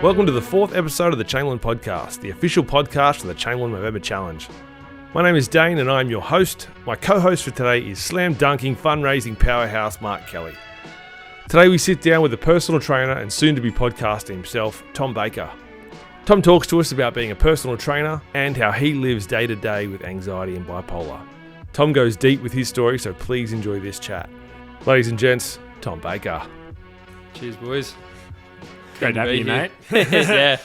Welcome to the fourth episode of the Chamberlain podcast, the official podcast of the Chamberlain November Challenge. My name is Dane and I'm your host. My co-host for today is slam dunking fundraising powerhouse Mark Kelly. Today we sit down with a personal trainer and soon-to-be podcaster himself, Tom Baker. Tom talks to us about being a personal trainer and how he lives day to day with anxiety and bipolar. Tom goes deep with his story, so please enjoy this chat. Ladies and gents, Tom Baker. Cheers, boys. Great to have you, mate. Yeah.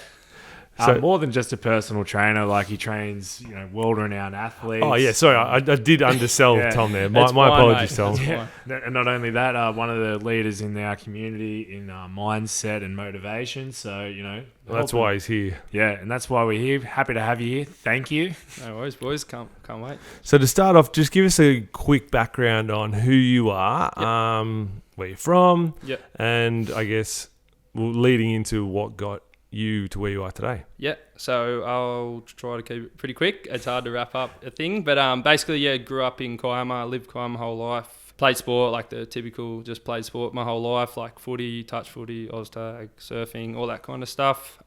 So- More than just a personal trainer, like he trains, world-renowned athletes. Oh yeah, sorry, I did undersell Yeah. Tom there. That's My fine, apologies, mate. Tom. That's Yeah. And not only that, one of the leaders in our community in mindset and motivation. So, Well, that's why he's here. Yeah, and that's why we're here. Happy to have you here. Thank you. No worries, boys. Can't wait. So to start off, just give us a quick background on who you are, where you're from, Yep. and I guess leading into what got you to where you are today. Yeah. So I'll try to keep it pretty quick. It's hard to wrap up a thing, but basically, grew up in Kiama, lived Kiama my whole life. Played sport, like the typical, just played sport my whole life, like footy, touch footy, Oztag, surfing, all that kind of stuff.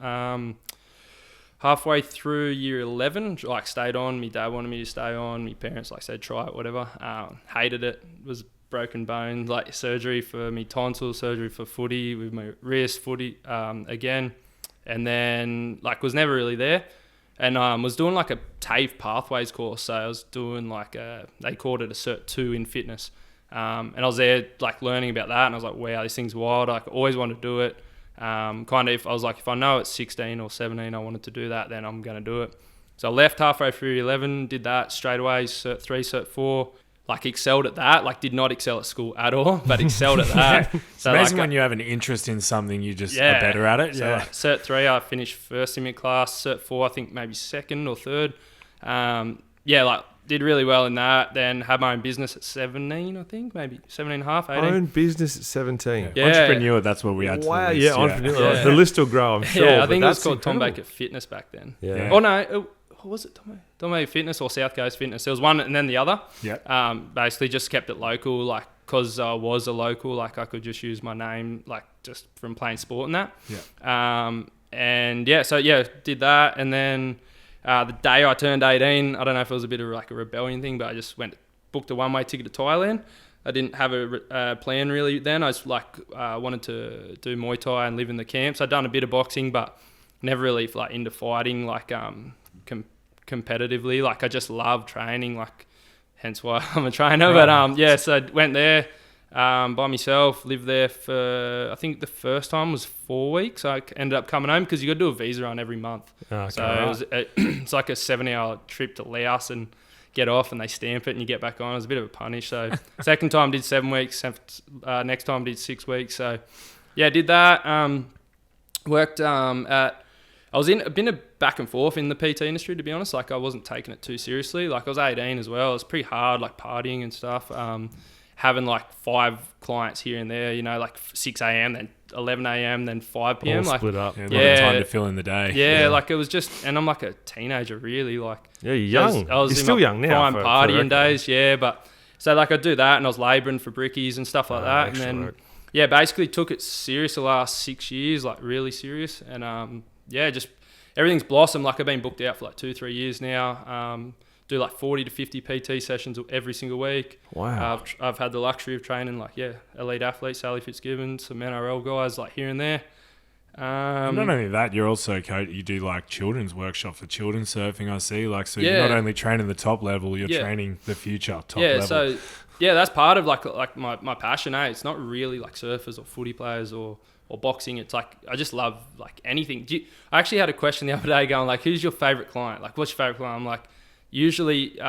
Halfway through year 11, stayed on. My dad wanted me to stay on. My parents said try it, whatever. Hated it. Was broken bone, surgery for me tonsils, surgery for footy with my wrist, footy again, and then was never really there, and was doing a TAFE pathways course. So I was doing they called it a Cert 2 in fitness, and I was there learning about that, and I was like, wow, this thing's wild. I always wanted to do it. If I know at 16 or 17 I wanted to do that, then I'm going to do it. So I left halfway through 11, did that straight away, Cert 3, Cert 4. Excelled at that. Did not excel at school at all, but excelled at that. So amazing when you have an interest in something, you just are better at it. So Cert 3, I finished first in my class. Cert 4, I think maybe second or third. Did really well in that. Then had my own business at 17, I think, maybe 17 and a half, 18. Own business at 17. Yeah. Entrepreneur, that's what we had to Wow, the list. yeah, entrepreneur. Yeah. The list will grow, I'm sure. Yeah, I but think it was that's called Tom incredible. Baker Fitness back then. Yeah. Oh, no. Was it Tom Baker Fitness or South Coast Fitness? There was one and then the other. Yeah. Basically just kept it local, because I was a local, I could just use my name, just from playing sport and that. Yeah. Did that. And then the day I turned 18, I don't know if it was a bit of a rebellion thing, but I just booked a one-way ticket to Thailand. I didn't have a plan really then. I just wanted to do Muay Thai and live in the camps. I'd done a bit of boxing, but never really into fighting competitively. I just love training, hence why I'm a trainer. Right. But so I went there by myself, lived there for, I think the first time was 4 weeks. I ended up coming home because you got to do a visa run every month. Okay. So it's a 7-hour trip to Laos and get off, and they stamp it and you get back on. It was a bit of a punish. So second time did 7 weeks, next time did 6 weeks. So did that. Worked I was been a back and forth in the PT industry, to be honest. I wasn't taking it too seriously. I was 18 as well. It was pretty hard, partying and stuff. Having 5 clients here and there, 6 a.m, then 11 a.m, then 5 p.m. All split up. Yeah, a lot of time to fill in the day. It was just, and I'm a teenager really. Yeah, you're young. I was You're in still my young now. prime partying days, but so I'd do that, and I was labouring for brickies and stuff like that, and then work. basically took it serious the last 6 years, really serious, and just everything's blossomed. I've been booked out for 2-3 years now. Do 40 to 50 PT sessions every single week. Wow. I've had the luxury of training elite athletes, Sally Fitzgibbon, some NRL guys here and there. Not only that, you're also you do children's workshops for children's surfing. I see, so Yeah. you're not only training the top level, you're training the future top level. So that's part of my passion. It's not really surfers or footy players or boxing. It's I just love anything. I actually had a question the other day going who's your favorite client? What's your favorite client? I'm usually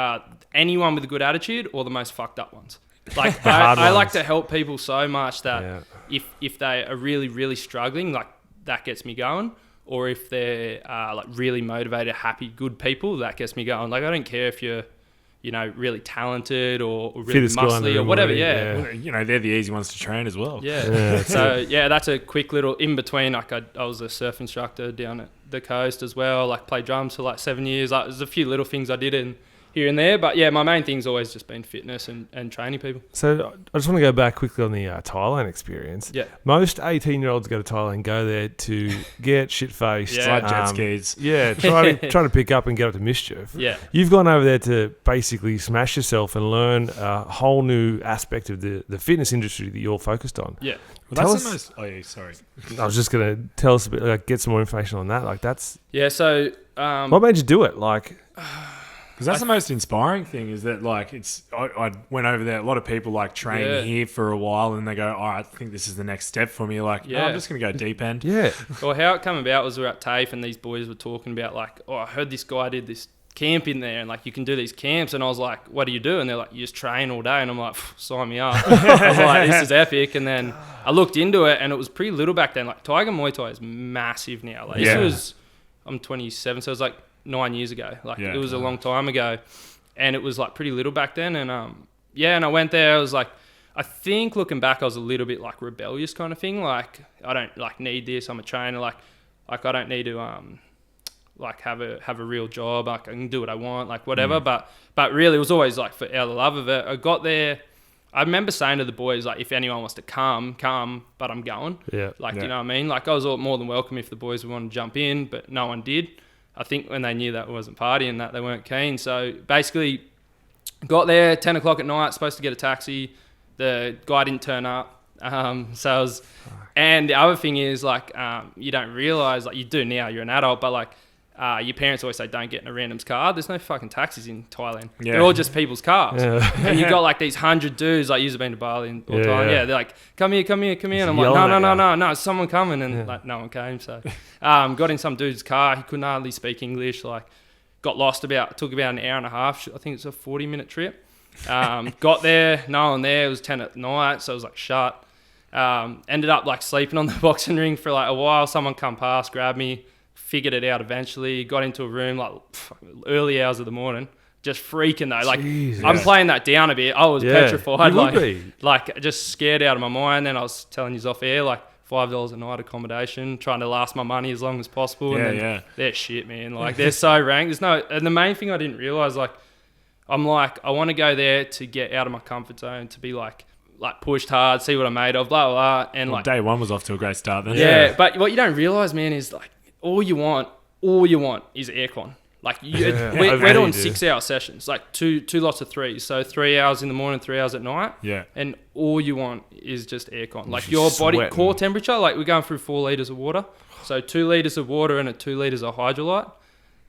anyone with a good attitude or the most fucked up ones. I like to help people so much that if they are really, really struggling, that gets me going. Or if they're really motivated, happy, good people, that gets me going. I don't care if you're really talented or really Fittest guy in the muscly or room whatever. already, Well, they're the easy ones to train as well. So that's a quick little in between. I was a surf instructor down at the coast as well. Played drums for 7 years. There's a few little things I did in here and there. But yeah, my main thing's always just been fitness and training people. So I just want to go back quickly on the Thailand experience. Yeah. Most 18-year-olds go to Thailand, go there to get shit-faced. Yeah. Ride jet skis. Yeah, try to pick up and get up to mischief. Yeah. You've gone over there to basically smash yourself and learn a whole new aspect of the fitness industry that you're focused on. Yeah. Well, that's the most... Oh, yeah, sorry. I was just going to tell us a bit, like, get some more information on that. Like, that's... Yeah, so... what made you do it? Like... Because that's the most inspiring thing is that, like, I went over there. A lot of people, like, train here for a while and they go, all right, I think this is the next step for me. You're like, I'm just going to go deep end. Yeah. Well, how it came about was we were at TAFE and these boys were talking about, like, I heard this guy did this camp in there and, like, you can do these camps. And I was like, what do you do? And they're like, you just train all day. And I'm like, sign me up. I was like, this is epic. And then I looked into it and it was pretty little back then. Like, Tiger Muay Thai is massive now. Like, this was... I'm 27, so it was like 9 years ago. Like it was a long time ago, and it was like pretty little back then. And and I went there. I was like, I think looking back, I was a little bit like rebellious kind of thing. Like I don't like need this. I'm a trainer. Like I don't need to like have a real job. Like I can do what I want. Like whatever. But really, it was always like for out of the love of it. I got there. I remember saying to the boys, like, if anyone wants to come, but I'm going. Yeah. Like, you know what I mean? Like, I was more than welcome if the boys would want to jump in, but no one did. I think when they knew that I wasn't partying, that they weren't keen. So basically, got there, 10 o'clock at night, supposed to get a taxi. The guy didn't turn up. So I was... And the other thing is, like, you don't realise, like, you do now, you're an adult, but, like, your parents always say don't get in a random's car. There's no fucking taxis in Thailand. Yeah. They're all just people's cars. Yeah. And you got like these 100 dudes, like you've been to Bali and all Thailand. Yeah, they're like, come here. And I'm like, no, someone coming. And like no one came. So got in some dude's car. He couldn't hardly speak English. Like got lost took about an hour and a half. I think it's a 40-minute trip. Got there, no one there. It was 10 at night. So it was like shut. Ended up like sleeping on the boxing ring for like a while. Someone come past, grabbed me. Figured it out eventually, got into a room like early hours of the morning, just freaking though. Like Jesus. I'm playing that down a bit. I was petrified, like just scared out of my mind. And I was telling you off air, like $5 a night accommodation, trying to last my money as long as possible. They're shit, man. Like they're so ranked. And the main thing I didn't realize, like I'm like I want to go there to get out of my comfort zone, to be like pushed hard, see what I'm made of, blah blah blah. And like day one was off to a great start then. Yeah, but what you don't realize, man, is like. All you want is aircon. Like we're doing 6-hour sessions, like two lots of threes. So 3 hours in the morning, 3 hours at night. Yeah. And all you want is just aircon. Like your body core temperature, like we're going through 4 liters of water. So 2 liters of water and 2 liters of hydrolyte.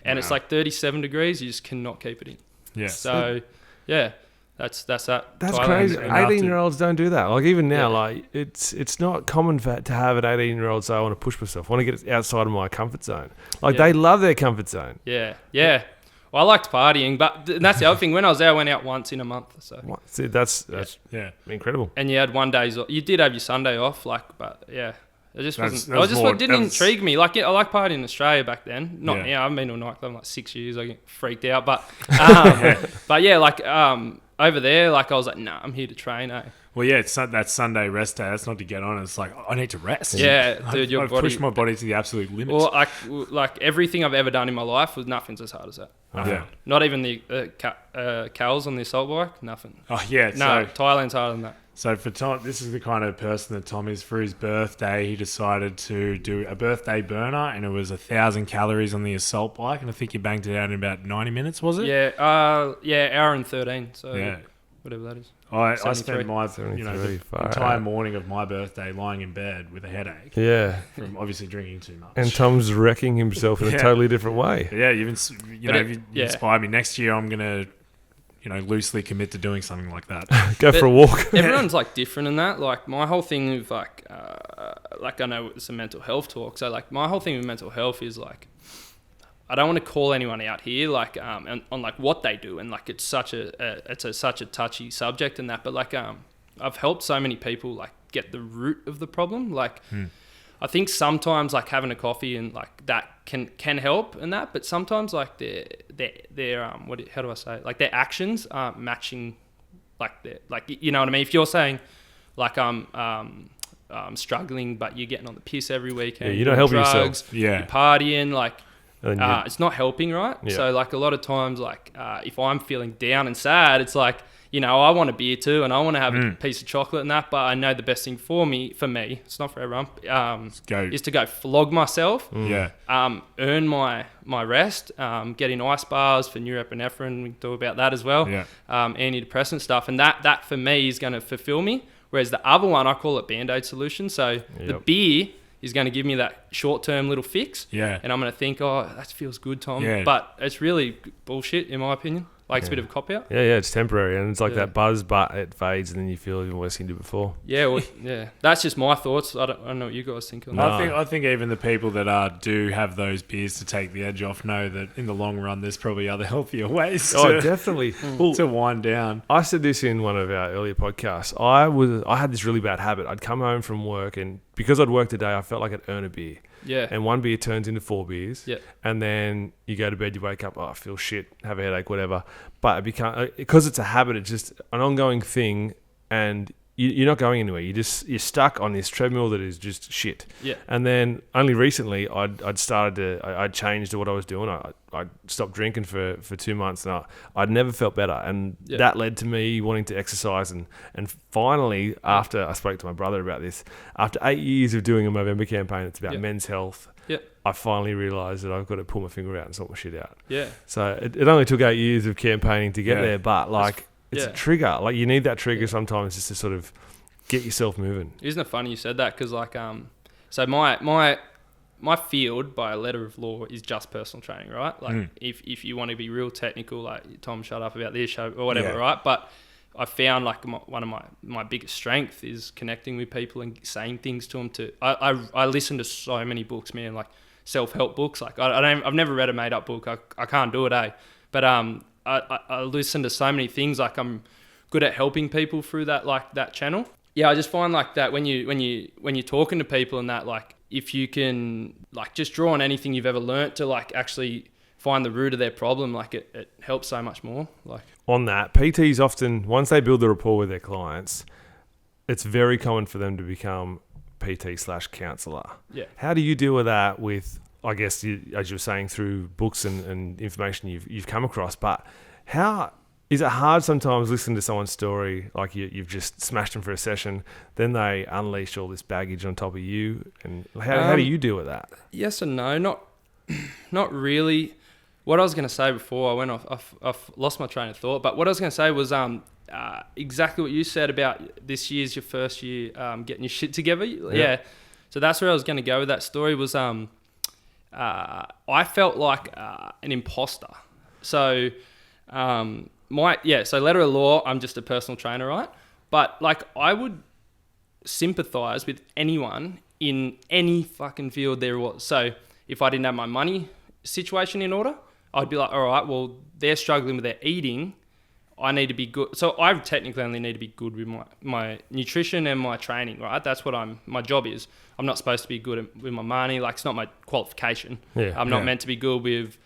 And it's like 37 degrees. You just cannot keep it in. Yeah. So yeah. That's that. That's crazy. 18-year-olds don't do that. Like even now, like it's not common to have an 18-year-old say, I want to push myself. I want to get outside of my comfort zone. Like they love their comfort zone. Yeah. Yeah. Well, I liked partying, but that's the other thing. When I was there, I went out once in a month. So see, that's incredible. And you had one day. You did have your Sunday off, like, but yeah. It just didn't intrigue me. Like I like partying in Australia back then. Not now. I've been to a nightclub in like 6 years. I get freaked out, but but yeah, like over there, like I was like, nah, I'm here to train. Well, yeah, it's that Sunday rest day. That's not to get on. It's like I need to rest. Yeah, dude, I've pushed my body to the absolute limit. Well, like everything I've ever done in my life was nothing's as hard as that. Yeah. Not even the cows on the assault bike. Nothing. Oh yeah. No, Thailand's harder than that. So for Tom, this is the kind of person that Tom is. For his birthday, he decided to do a birthday burner, and it was 1,000 calories on the assault bike, and I think you banged it out in about 90 minutes, was it? Yeah, hour and 13. So whatever that is. I spent my the entire morning of my birthday lying in bed with a headache. Yeah, from obviously drinking too much. And Tom's wrecking himself in a totally different way. Yeah, you've inspired me. Next year, I'm gonna. Loosely commit to doing something like that. Go for a walk. Everyone's like different in that. Like my whole thing with like I know it's a mental health talk. So like my whole thing with mental health is like, I don't want to call anyone out here, like on like what they do, and like it's such a touchy subject and that. But like I've helped so many people like get the root of the problem. Like I think sometimes like having a coffee and like that can help and that, but sometimes like their how do I say it? Like their actions aren't matching like their, like, you know what I mean? If you're saying like I'm struggling, but you're getting on the piss every weekend, you don't help drugs, yourself. You're partying, like And then it's not helping, right? Yeah. So like a lot of times, like if I'm feeling down and sad, it's like, you know, I want a beer too, and I want to have a piece of chocolate and that, but I know the best thing for me, it's not for everyone, is to go flog myself, earn my rest, get in ice bars for norepinephrine, we can talk about that as well, antidepressant stuff, and that for me is going to fulfill me, whereas the other one, I call it Band-Aid solution, so the beer is going to give me that short-term little fix, and I'm going to think, oh, that feels good, Tom, but it's really bullshit in my opinion. Like, it's a bit of a cop-out. Yeah, it's temporary. And it's like that buzz, but it fades, and then you feel even worse than you did before. Yeah, well, that's just my thoughts. I don't know what you guys think on that. I think even the people that do have those beers to take the edge off know that in the long run, there's probably other healthier ways definitely. to wind down. I said this in one of our earlier podcasts. I had this really bad habit. I'd come home from work, and because I'd worked a day, I felt like I'd earn a beer. Yeah. And one beer turns into 4 beers. Yeah. And then you go to bed, you wake up, I feel shit, have a headache, whatever. But because it's a habit, it's just an ongoing thing, and you're not going anywhere. You're stuck on this treadmill that is just shit. Yeah. And then only recently I'd changed to what I was doing. I stopped drinking for 2 months, and I'd never felt better. And that led to me wanting to exercise. And finally, after I spoke to my brother about this, after 8 years of doing a Movember campaign, it's about men's health. Yeah. I finally realised that I've got to pull my finger out and sort my shit out. Yeah. So it only took 8 years of campaigning to get there, but it's a trigger. Like, you need that trigger sometimes just to sort of get yourself moving. Isn't it funny you said that? Because like, so my field by a letter of law is just personal training, right? Like if you want to be real technical, like Tom, shut up about this show or whatever, right? But I found like one of my biggest strength is connecting with people and saying things to them. I listen to so many books, man, like self-help books. Like I've never read a made-up book. I can't do it, But I listen to so many things. Like, I'm good at helping people through that channel. Yeah, I just find like that when you're talking to people and that, like, if you can like just draw on anything you've ever learnt to like actually find the root of their problem, like it helps so much more. Like, on that, PTs often, once they build the rapport with their clients, it's very common for them to become PT/counsellor. Yeah. How do you deal with that with, I guess, as you were saying, through books and information you've come across, but how is it hard sometimes listening to someone's story, like you've just smashed them for a session, then they unleash all this baggage on top of you, and how do you deal with that? Yes and no, not really. What I was going to say before I went off, I've lost my train of thought, but what I was going to say was exactly what you said about this year's your first year getting your shit together. Yeah. So that's where I was going to go with that story was I felt like an imposter. So so letter of law, I'm just a personal trainer, right? But like, I would sympathize with anyone in any fucking field there was. So if I didn't have my money situation in order, I'd be like, all right, well, they're struggling with their eating. I need to be good. So I technically only need to be good with my nutrition and my training, right? That's what my job is. I'm not supposed to be good with my money. Like, it's not my qualification. Yeah, I'm not meant to be good with,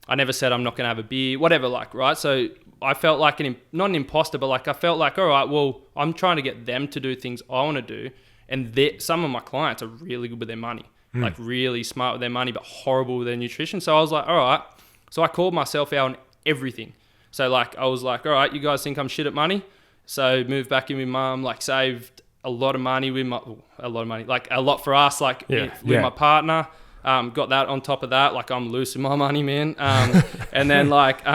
I never said I'm not going to have a beer, whatever, like, right? So I felt like not an imposter, but like, I felt like, all right, well, I'm trying to get them to do things I want to do. And some of my clients are really good with their money, like really smart with their money, but horrible with their nutrition. So I was like, all right. So I called myself out on everything. So like, I was like, all right, you guys think I'm shit at money? So moved back in with mum, like saved a lot of money like a lot for us, like with my partner. Got that on top of that, like I'm loose with my money, man. And then like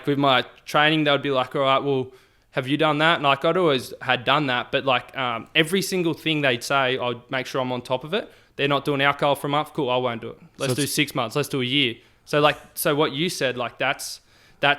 with my training, they would be like, all right, well, have you done that? And like, I'd always had done that, but like every single thing they'd say, I'd make sure I'm on top of it. They're not doing alcohol for a month, cool, I won't do it. Let's do 6 months, let's do a year. So what you said, like that's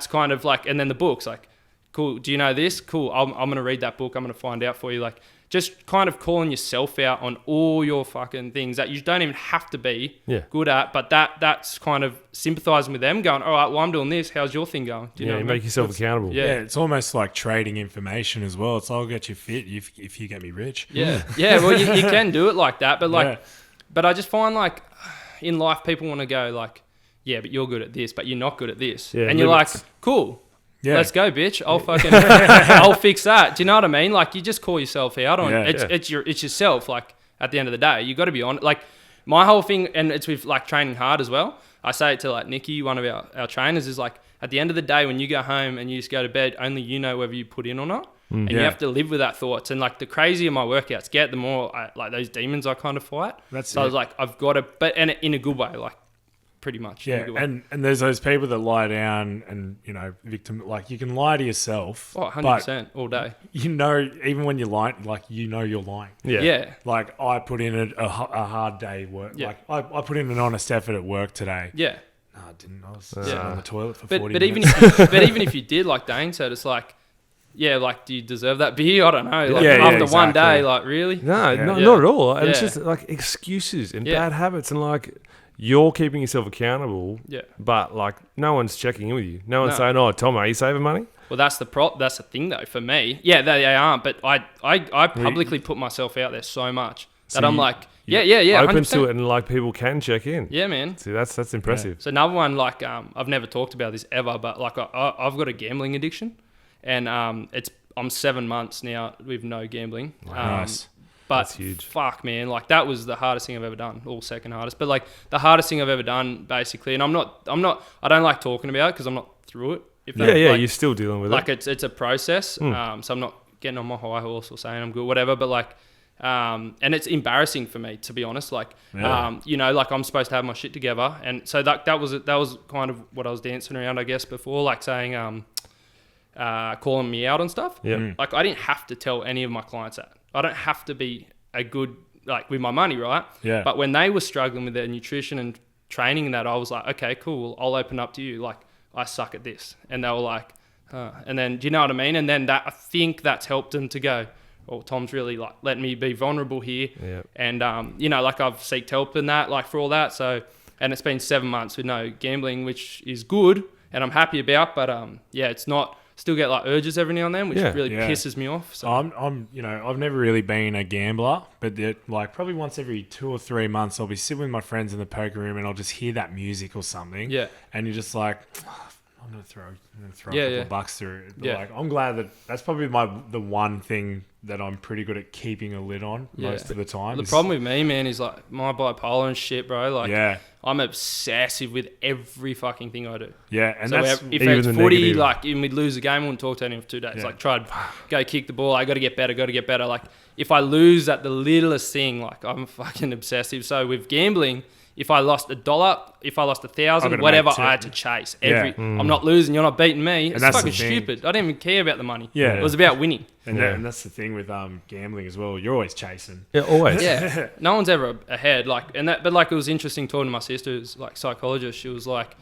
kind of like, and then the books, like, cool, do you know this? Cool, I'm going to read that book, I'm going to find out for you. Like, just kind of calling yourself out on all your fucking things that you don't even have to be good at, but that's kind of sympathizing with them, going, all right, well, I'm doing this, how's your thing going? Do you know you make yourself accountable. Yeah, it's almost like trading information as well. It's I'll get you fit if you get me rich. Yeah, well, you can do it like that, but like, but I just find like in life people want to go like, yeah, but you're good at this, but you're not good at this. Yeah, and you're like, cool. Yeah. Let's go, bitch. I'll fucking, I'll fix that. Do you know what I mean? Like, you just call yourself out on it's yourself. Like, at the end of the day, you got to be on. Like, my whole thing, and it's with like training hard as well. I say it to like Nikki, one of our trainers, is like, at the end of the day, when you go home and you just go to bed, only you know whether you put in or not. And you have to live with that thoughts. And like the crazier my workouts get, the more like those demons I kind of fight. I was like, I've got to, and in a good way, like pretty much. Yeah. And there's those people that lie down and, you know, victim, like you can lie to yourself. Oh, 100% all day. You know, even when you lie, like, you know, you're lying. Yeah. Like I put in a hard day work. Yeah. Like I put in an honest effort at work today. Yeah. No, I didn't. I was sitting on the toilet for 40 but minutes. Even if you did, like Dane said, it's like, yeah, like, do you deserve that beer? I don't know. Like, Yeah, after exactly. one day, like, really? No, Yeah. not at all. And it's Yeah. just like excuses and Yeah. bad habits, and like you're keeping yourself accountable. Yeah. But like no one's checking in with you. No one's No. saying, "Oh, Tom, are you saving money?" Well, that's the thing though for me. Yeah, they aren't. But I publicly put myself out there so much that I'm like, yeah, Open 100%. to it, and like people can check in. Yeah, man. See, that's impressive. So another one, like, I've never talked about this ever, but like I've got a gambling addiction, and I'm 7 months now with no gambling. Nice. But That's huge. fuck, man, like that was the hardest thing I've ever done. All second hardest, but like the hardest thing I've ever done, basically. And I don't like talking about it because I'm not through it. If that, Yeah, like, you're still dealing with like it. it's a process. So I'm not getting on my high horse or saying I'm good, whatever. But like, and it's embarrassing for me, to be honest. Like, you know, like I'm supposed to have my shit together, and so that was kind of what I was dancing around, I guess, before, like saying calling me out and stuff. Yeah. Like I didn't have to tell any of my clients that. I don't have to be a good, like, with my money, right? Yeah. But when they were struggling with their nutrition and training and that, I was like, okay, cool, I'll open up to you. Like, I suck at this. And they were like, and then, do you know what I mean? And then I think that's helped them to go, oh, Tom's really like letting me be vulnerable here. Yeah. And, you know, like I've seeked help in that, like for all that. So, and it's been 7 months with no gambling, which is good and I'm happy about, but yeah, it's not, still get like urges every now and then, which really pisses me off. So I'm, you know, I've never really been a gambler, but like probably once every 2 or 3 months, I'll be sitting with my friends in the poker room and I'll just hear that music or something. Yeah. And you're just like, I'm gonna throw a couple of bucks through it. But Yeah. like, I'm glad that's probably the one thing that I'm pretty good at keeping a lid on most of the time. The problem with me, man, is like my bipolar and shit, bro. Like, I'm obsessive with every fucking thing I do. Yeah, and so that's if even it's the footy, negative. like, and we'd lose a game, I wouldn't talk to anyone for 2 days. Yeah. Like, try to go kick the ball. I got to get better. Like, if I lose at the littlest thing, like, I'm fucking obsessive. So with gambling, if I lost $1, if I lost 1,000, whatever, I had to chase every. I'm not losing. You're not beating me. It's that's fucking the thing. stupid. I didn't even care about the money. Yeah. It was about winning. And that's the thing with gambling as well. You're always chasing. Yeah, always. Yeah, no one's ever ahead. Like, but like, it was interesting talking to my sister, who's like psychologist. She was like,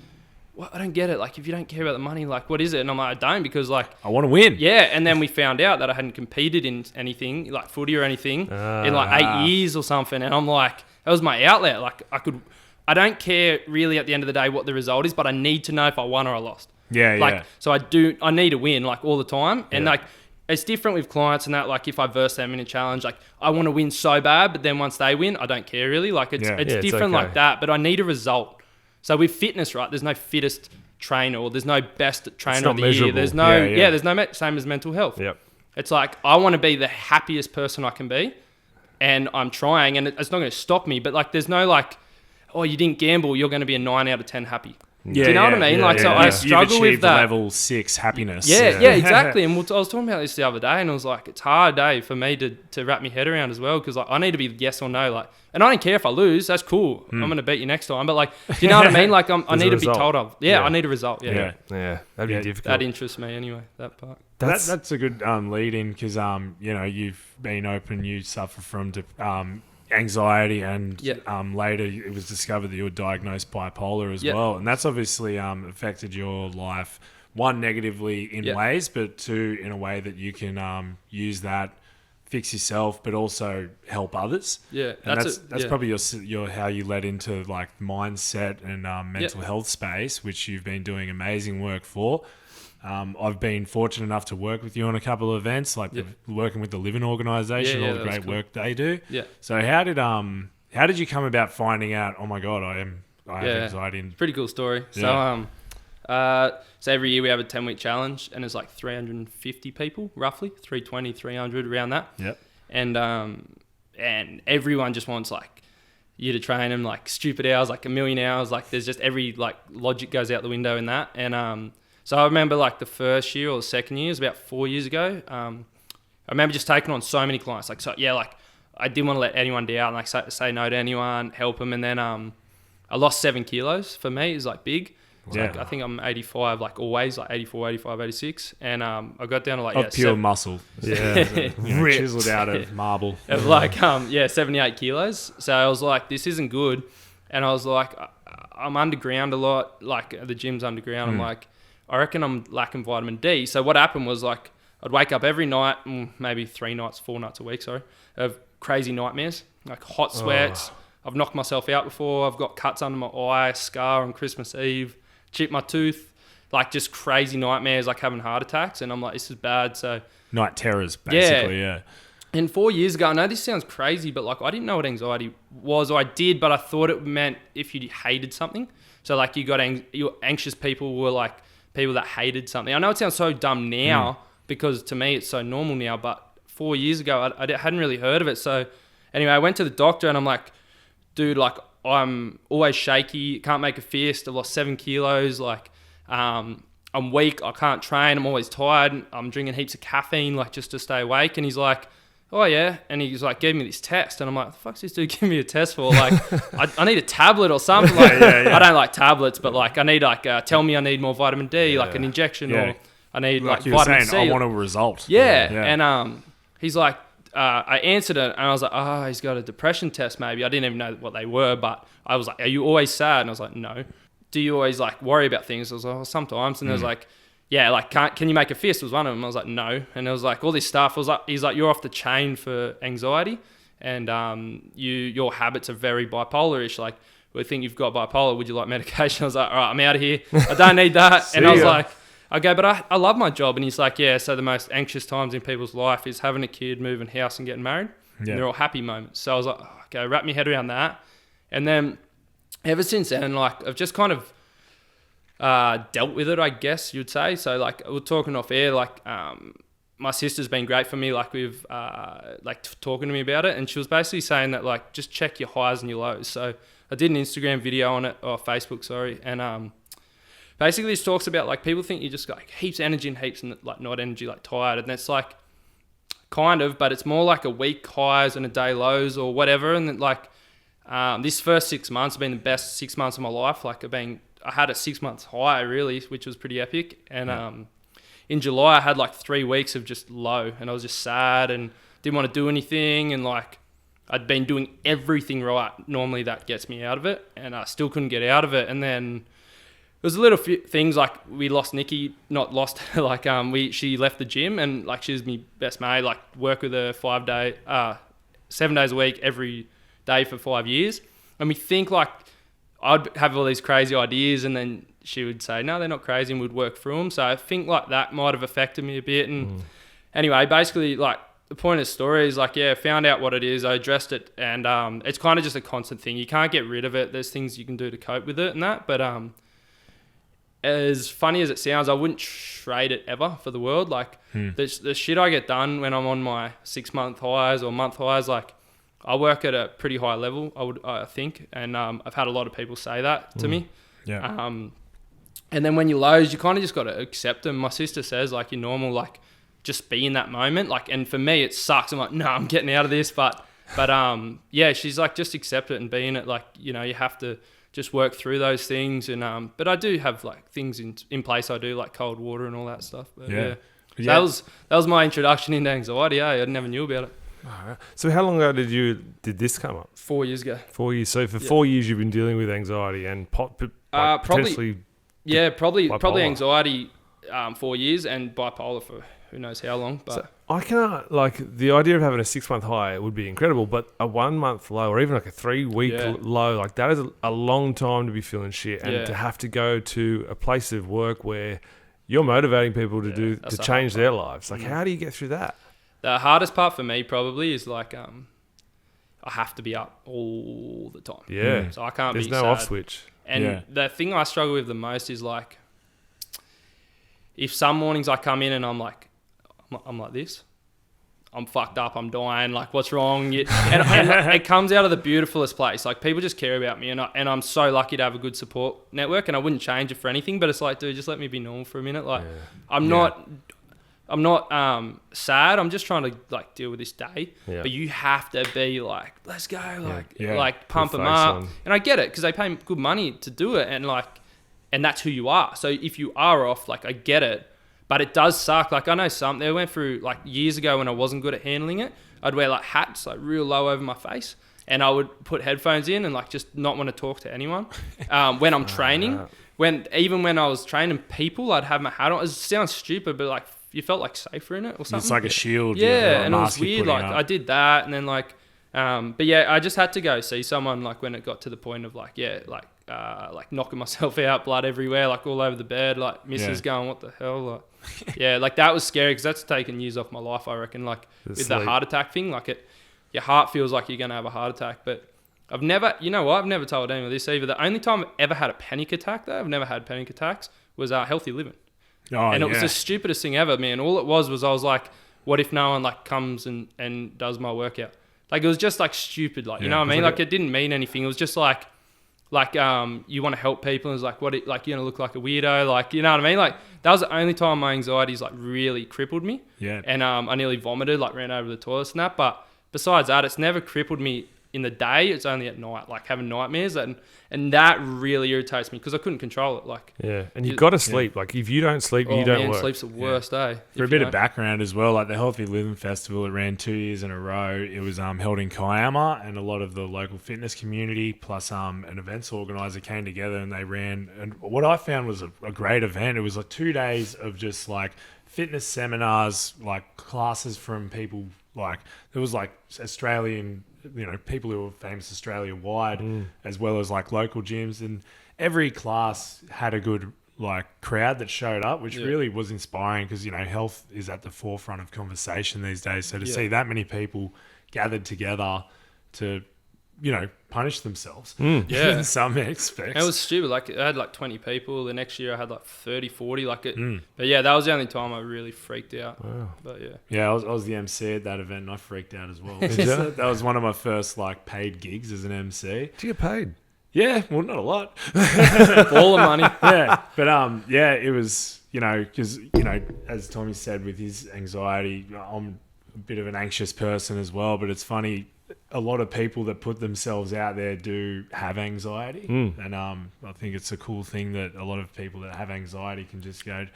"What? I don't get it. Like, if you don't care about the money, like, what is it?" And I'm like, "I don't, because like, I want to win." yeah." And then we found out that I hadn't competed in anything like footy or anything in like 8 years or something. And I'm like, that was my outlet. Like, I don't care really at the end of the day what the result is, but I need to know if I won or I lost. Yeah, Like, so I need to win like all the time. And like, it's different with clients and that, like if I verse them in a challenge, like I want to win so bad, but then once they win, I don't care really. Like it's it's different okay. like that, but I need a result. So with fitness, right, there's no fittest trainer or there's no best trainer not of the year. measurable. There's no, Yeah. there's no same as mental health. Yep. It's like, I want to be the happiest person I can be and I'm trying and it's not going to stop me, but like, there's no like, oh, you didn't gamble, you're going to be a 9 out of 10 happy. Yeah, Do you know what I mean? Like, so I struggle You've with achieved that. level 6 happiness. Yeah, exactly. And I was talking about this the other day, and I was like, it's hard, for me to wrap my head around as well, because like I need to be yes or no, like, and I don't care if I lose. That's cool. I'm gonna beat you next time. But like, do you know what I mean? Like, I There's need a to be result. told of. Yeah, I need a result. Yeah. Yeah, that'd be difficult. That interests me anyway. That part. That's a good lead in because you know, you've been open, you suffer from anxiety, and later it was discovered that you were diagnosed bipolar as well, and that's obviously affected your life, one negatively in ways, but two in a way that you can use that, fix yourself, but also help others. Yeah, and that's probably your how you led into like mindset and mental health space, which you've been doing amazing work for. I've been fortunate enough to work with you on a couple of events, like working with the Living Organisation, all the great work they do. Yeah. So how did you come about finding out, oh my God, I have anxiety? Pretty cool story. Yeah. So every year we have a 10-week challenge, and there's like 350 people, roughly 320, 300 around that. Yep. And everyone just wants like, year to train them, like stupid hours, like a million hours. Like there's just every like logic goes out the window in that. And so I remember like the first year or the second year, it was about 4 years ago. I remember just taking on so many clients. Like, so yeah, like I didn't want to let anyone down, like say no to anyone, help them. And then I lost 7 kilos. For me, it was like big. Like, I think I'm 85, like always, like 84, 85, 86. And I got down to like... pure muscle. Yeah. Chiseled out of marble. Of like, 78 kilos. So I was like, this isn't good. And I was like, I'm underground a lot. Like the gym's underground. I'm like, I reckon I'm lacking vitamin D. So what happened was like, I'd wake up every night, maybe 4 nights a week, of crazy nightmares, like hot sweats. I've knocked myself out before. I've got cuts under my eye, scar on Christmas Eve, chipped my tooth, like just crazy nightmares, like having heart attacks. And I'm like, this is bad. So night terrors, basically, yeah. And 4 years ago, I know this sounds crazy, but like I didn't know what anxiety was, or I did, but I thought it meant if you hated something. So like you anxious people were like people that hated something. I know it sounds so dumb now because to me it's so normal now, but 4 years ago I hadn't really heard of it. So anyway, I went to the doctor and I'm like, dude, like I'm always shaky, can't make a fist. I've lost 7 kilos. Like, I'm weak. I can't train. I'm always tired. I'm drinking heaps of caffeine, like just to stay awake. And he's like, oh yeah. And he's like, gave me this test. And I'm like, the fuck's this dude giving me a test for? Like, I need a tablet or something. Like, I don't like tablets, but like I need like, tell me I need more vitamin D, like an injection, or I need like you were vitamin saying, C. I want a result. Yeah. And he's like, I answered it and I was like, he's got a depression test maybe. I didn't even know what they were, but I was like, are you always sad? And I was like, no. Do you always like worry about things? I was like, oh, sometimes. And it was like, yeah, like, can you make a fist was one of them. I was like, no. And it was like all this stuff. I was like, he's like, you're off the chain for anxiety and your habits are very bipolar-ish. Like, we think you've got bipolar. Would you like medication? I was like, all right, I'm out of here. I don't need that. And I was like, okay, but I love my job. And he's like, yeah, so the most anxious times in people's life is having a kid, moving house and getting married. Yeah. And they're all happy moments. So I was like, okay, wrap my head around that. And then ever since then, like I've just kind of dealt with it, I guess you'd say. So like we're talking off air, like my sister's been great for me, like with talking to me about it. And she was basically saying that like, just check your highs and your lows. So I did an Instagram video on it, or Facebook, sorry. And basically this talks about like people think you just got like heaps of energy and heaps and like not energy, like tired. And that's like kind of, but it's more like a week highs and a day lows or whatever. And then like this first 6 months have been the best 6 months of my life. Like I had a 6 months high really, which was pretty epic. And in July I had like 3 weeks of just low and I was just sad and didn't want to do anything. And like I'd been doing everything right. Normally that gets me out of it and I still couldn't get out of it. And then it was a little few things like we lost Nikki, not lost, like she left the gym and like she was my best mate, like work with her 7 days a week, every day for 5 years. And we think like I'd have all these crazy ideas and then she would say, no, they're not crazy, and we'd work through them. So I think like that might have affected me a bit. And anyway, basically like the point of the story is like, yeah, found out what it is. I addressed it and it's kind of just a constant thing. You can't get rid of it. There's things you can do to cope with it and that. But as funny as it sounds, I wouldn't trade it ever for the world. Like the shit I get done when I'm on my 6 month highs or month highs, like I work at a pretty high level, I think. And I've had a lot of people say that to me. Yeah. And then when you're lows, you kind of just got to accept them. My sister says like you're normal, like just be in that moment. Like, and for me it sucks. I'm like, no, I'm getting out of this. But yeah, she's like, just accept it and be in it. Like, you know, you have to just work through those things. And but I do have like things in place. I do like cold water and all that stuff. But yeah. So that was my introduction into anxiety. I never knew about it. So how long ago did this come up? 4 years ago. 4 years. So for 4 years you've been dealing with anxiety and potentially probably anxiety 4 years and bipolar for who knows how long. But so I can't, like, the idea of having a 6 month high would be incredible, but a 1 month low or even like a 3 week low, like that is a long time to be feeling shit and to have to go to a place of work where you're motivating people to change their lives. Like, how do you get through that? The hardest part for me probably is like I have to be up all the time. Yeah. So I can't There's be no sad. off switch. And the thing I struggle with the most is like if some mornings I come in and I'm like this, I'm fucked up, I'm dying, like what's wrong? And it comes out of the beautifulest place. Like people just care about me, and I'm so lucky to have a good support network, and I wouldn't change it for anything. But it's like, dude, just let me be normal for a minute. Like I'm not sad. I'm just trying to like deal with this day. Yeah. But you have to be like, let's go, like pump them up. And I get it because they pay good money to do it, and that's who you are. So if you are off, like I get it. But it does suck. Like I know they went through like years ago when I wasn't good at handling it. I'd wear like hats like real low over my face, and I would put headphones in and like just not want to talk to anyone. When I'm training, when I was training people, I'd have my hat on. It sounds stupid, but like you felt like safer in it or something. It's like a shield. Yeah, and it was weird. Like I did that, and then like, but yeah, I just had to go see someone like when it got to the point of like knocking myself out, blood everywhere, like all over the bed, like missus going, what the hell, like. Yeah, like that was scary because that's taken years off my life, I reckon. Like with the heart attack thing, like your heart feels like you're going to have a heart attack. But I've never told anyone this either. The only time I've ever had a panic attack, though, I've never had panic attacks, was healthy living. And it was the stupidest thing ever, man. All it was I was like, what if no one like comes and does my workout? Like it was just like stupid, like, you know what I mean? Like it didn't mean anything. It was just like you want to help people, and it's like, like you're gonna look like a weirdo, like, you know what I mean? Like that was the only time my anxieties like really crippled me. Yeah. And I nearly vomited, like ran over the toilets and that. But besides that, it's never crippled me in the day. It's only at night, like having nightmares, and that really irritates me because I couldn't control it. Like and you've got to sleep. Like if you don't sleep, you don't work. Sleep's the worst, For a bit of background as well, like the Healthy Living Festival, it ran 2 years in a row. It was held in Kiama, and a lot of the local fitness community plus an events organizer came together, and they ran. And what I found was a great event. It was like 2 days of just like fitness seminars, like classes from people. Like there was like Australian, people who were famous Australia-wide, as well as like local gyms, and every class had a good like crowd that showed up, which really was inspiring because health is at the forefront of conversation these days. So to see that many people gathered together to punish themselves in some aspects. It was stupid. Like I had like 20 people. The next year I had like 30, 40. Like it. But yeah, that was the only time I really freaked out. Wow. But I was the MC at that event, and I freaked out as well. That was one of my first like paid gigs as an MC. Did you get paid? Yeah, well, not a lot. All the money. Yeah, but it was because as Tommy said with his anxiety, I'm a bit of an anxious person as well. But it's funny. A lot of people that put themselves out there do have anxiety, and I think it's a cool thing that a lot of people that have anxiety can just go,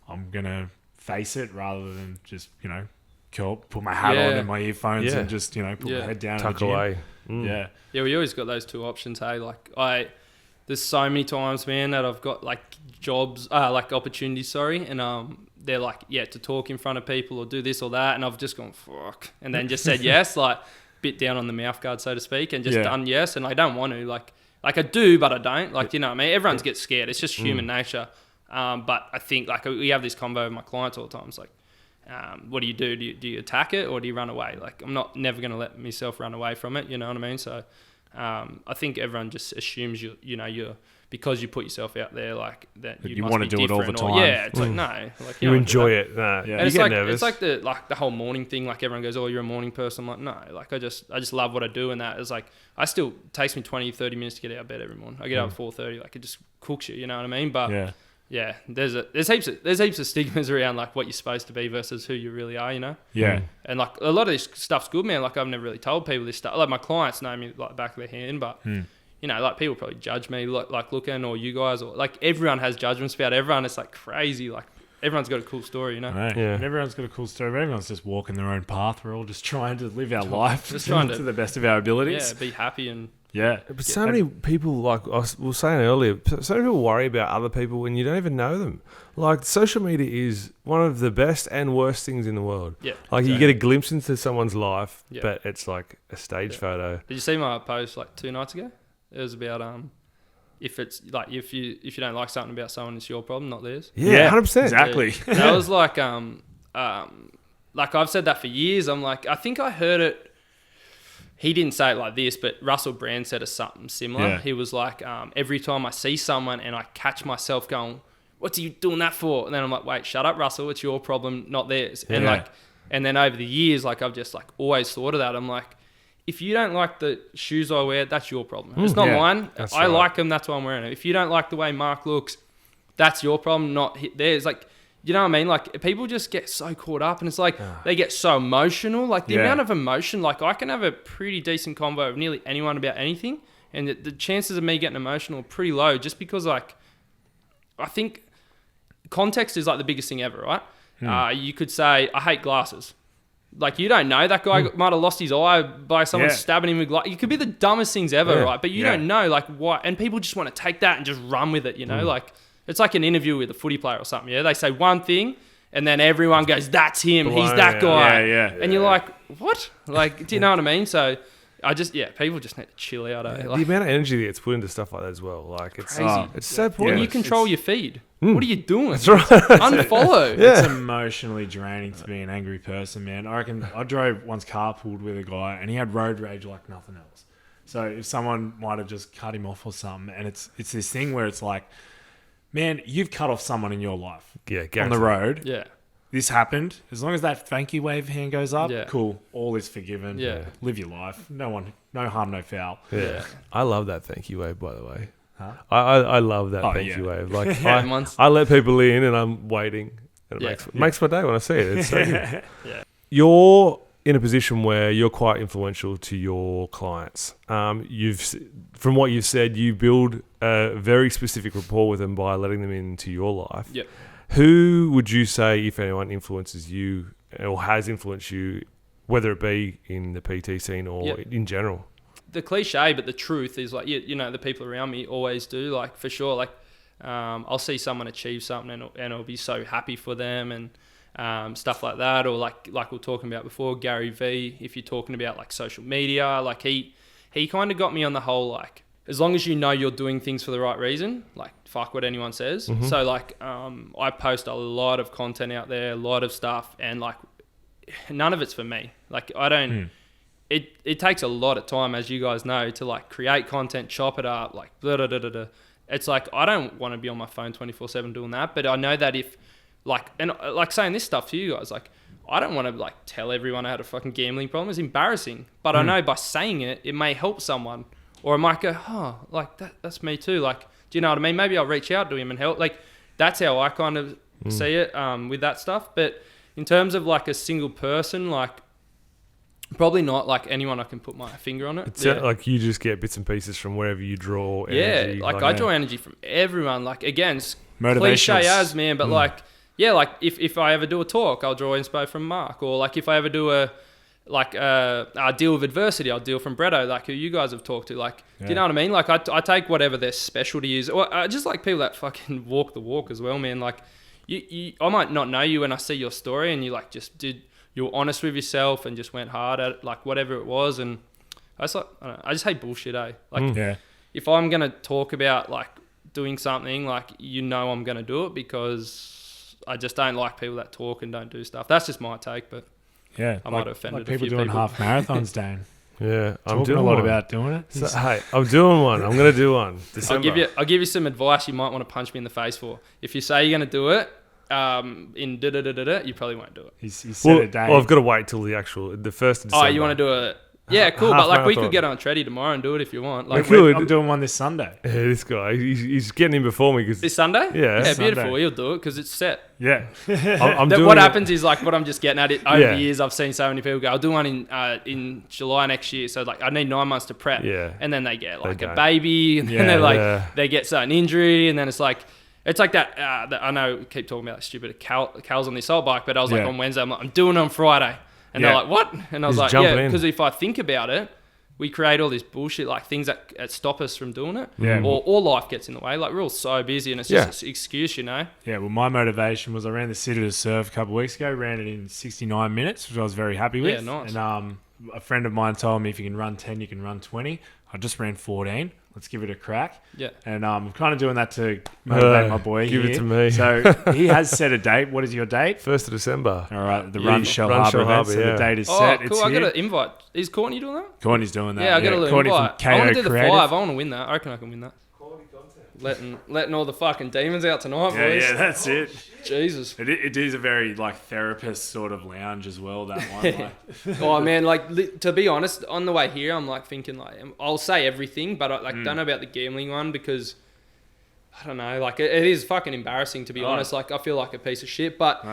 I'm gonna face it rather than just put my hat on and my earphones and just put my head down, tuck away. Yeah, we always got those two options. Hey, like there's so many times, man, that I've got like jobs, like opportunities, and they're like, to talk in front of people or do this or that, and I've just gone fuck, and then just said yes, like. Bit down on the mouth guard, so to speak, and just done yes, and I don't want to like I do, but I don't, like, you know what I mean? Everyone gets scared. It's just human nature. But I think like we have this convo with my clients all the time. It's like, what do? Do you attack it or do you run away? Like I'm never going to let myself run away from it. You know what I mean? So I think everyone just assumes you're because you put yourself out there like that. You want to do it all the time. It's like no, like you enjoy it. And you it's get like nervous. It's like the whole morning thing. Like everyone goes, "Oh, you're a morning person." I'm like, no, like I just love what I do, and that is like I still takes me 20-30 minutes to get out of bed every morning. I get up at 4:30. Like it just cooks you. You know what I mean? But yeah, there's heaps of stigmas around like what you're supposed to be versus who you really are, you know? Yeah. And like a lot of this stuff's good, man. Like I've never really told people this stuff. Like my clients know me like back of their hand, but you know, like people probably judge me like looking, or you guys, or like everyone has judgments about everyone. It's like crazy. Like everyone's got a cool story, you know? Right. Yeah. And everyone's got a cool story, but everyone's just walking their own path. We're all just trying to live our life to the best of our abilities. Yeah, be happy and... Yeah. But so many people, like I was saying earlier, so many people worry about other people when you don't even know them. Like, social media is one of the best and worst things in the world. Yeah. Like, you get a glimpse into someone's life, but it's like a stage photo. Did you see my post like 2 nights ago? It was about if it's like if you don't like something about someone, it's your problem, not theirs. Yeah, 100%. Exactly. Yeah. That was like I've said that for years. I'm like, I think I heard it. He didn't say it like this, but Russell Brand said something similar. Yeah. He was like, every time I see someone and I catch myself going, "What are you doing that for?" And then I'm like, "Wait, shut up, Russell. It's your problem, not theirs." And like, And then over the years, like I've just like always thought of that. I'm like, if you don't like the shoes I wear, that's your problem. It's not mine. I like them. That's why I'm wearing them. If you don't like the way Mark looks, that's your problem, not theirs. Like, you know what I mean? Like, people just get so caught up, and it's like they get so emotional. Like, the amount of emotion, like, I can have a pretty decent convo with nearly anyone about anything, and the chances of me getting emotional are pretty low, just because, like, I think context is like the biggest thing ever, right? You could say, I hate glasses. Like, you don't know. That guy might have lost his eye by someone stabbing him with glasses. It could be the dumbest things ever, right? But you don't know, like, why. And people just want to take that and just run with it, you know? Like, it's like an interview with a footy player or something, yeah? They say one thing, and then everyone goes, that's him. He's that guy. And you're like, what? Like, do you know what I mean? So people just need to chill out. The amount of energy that gets put into stuff like that as well. Like, it's crazy. It's so important. And you control your feed. What are you doing? That's right. Unfollow. It's emotionally draining to be an angry person, man. I reckon I drove once carpooled with a guy, and he had road rage like nothing else. So if someone might have just cut him off or something, and it's this thing where it's like, man, you've cut off someone in your life. Yeah, on the road. Yeah. This happened. As long as that thank you wave hand goes up, cool. All is forgiven. Yeah. Live your life. No harm, no foul. Yeah. I love that thank you wave, by the way. Huh? I love that thank you wave. Like, I let people in and I'm waiting. And it makes my day when I see it. It's so good. You're in a position where you're quite influential to your clients. From what you've said, you build a very specific rapport with them by letting them into your life. Yep. Who would you say, if anyone, influences you or has influenced you, whether it be in the PT scene or in general? The cliche, but the truth is, like, you know, the people around me always do, like, for sure. Like, I'll see someone achieve something and I'll be so happy for them and stuff like that. Or like we were talking about before, Gary V, if you're talking about like social media, like he kind of got me on the whole, like, as long as you know you're doing things for the right reason, like, fuck what anyone says. Mm-hmm. So, like, I post a lot of content out there, a lot of stuff, and, like, none of it's for me. Like, I don't... It takes a lot of time, as you guys know, to, like, create content, chop it up, like, blah. It's like, I don't want to be on my phone 24/7 doing that, but I know that if, like... And, like, saying this stuff to you guys, like, I don't want to, like, tell everyone I had a fucking gambling problem. It's embarrassing. But I know by saying it, it may help someone. Or I might go, oh, like, that's me too. Like, do you know what I mean? Maybe I'll reach out to him and help. Like, that's how I kind of see it with that stuff. But in terms of, like, a single person, like, probably not, like, anyone I can put my finger on it. It's like you just get bits and pieces from wherever you draw energy. Yeah, like I draw energy from everyone. Like, again, it's cliche as, man, but, like, yeah, like, if I ever do a talk, I'll draw inspo from Mark. Or, like, if I ever do a deal with adversity, I'll deal from Bretto, like, who you guys have talked to. Like, do you know what I mean? Like, I take whatever their specialty is. Or I just like people that fucking walk the walk as well, man. Like, I might not know you when I see your story, and you, like, you're honest with yourself and just went hard at it, like, whatever it was. And I just hate bullshit, eh? Like, if I'm gonna talk about, like, doing something, like, you know, I'm gonna do it, because I just don't like people that talk and don't do stuff. That's just my take, but. Yeah, I might have offended like people a few doing people. half marathons, Dane. Yeah, I'm talking doing a lot one. about doing it. So, hey, I'm doing one. I'm going to do one. December. I'll give you some advice you might want to punch me in the face for. If you say you're going to do it, in you probably won't do it. He said a day. Well, I've got to wait till the first of December. Oh, you want to do it? Yeah, cool. But, like, we could get on Treddy tomorrow and do it if you want. Like, I'm doing one this Sunday. Yeah, this guy, he's getting in before me. This Sunday? Yeah. Beautiful. Sunday. He'll do it because it's set. Yeah. What happens is, like, what I'm just getting at it over the years, I've seen so many people go, I'll do one in July next year. So, like, I need 9 months to prep. Yeah. And then they get, like, a baby. And then they get certain injury. And then it's like that. I know we keep talking about stupid Cal's on the assault bike, but I was like, on Wednesday, I'm doing it on Friday. And they're like, what? And I was like, because if I think about it, we create all this bullshit, like, things that stop us from doing it. Yeah. Or life gets in the way. Like, we're all so busy, and it's just an excuse, you know? Yeah, well, my motivation was I ran the City to Surf a couple of weeks ago, ran it in 69 minutes, which I was very happy with. Yeah, nice. And a friend of mine told me if you can run 10, you can run 20. I just ran 14. Let's give it a crack. Yeah. And I'm kind of doing that to motivate my boy Give here. it to me. So he has set a date. What is your date? 1st of December. All right. The Run Shell Harbour event. So the date is set. Cool. I got an invite. Is Courtney doing that? Courtney's doing that. Yeah, I got a little Courtney invite. from I want to do the Creative. 5. I want to win that. I reckon I can win that. Quality content. letting all the fucking demons out tonight, boys. Yeah, that's it. Jesus. It is a very like therapist sort of lounge as well. That one. Like. Oh man, like to be honest, on the way here, I'm like thinking like I'll say everything, but I don't know about the gambling one because I don't know. Like it is fucking embarrassing to be honest. Like I feel like a piece of shit, but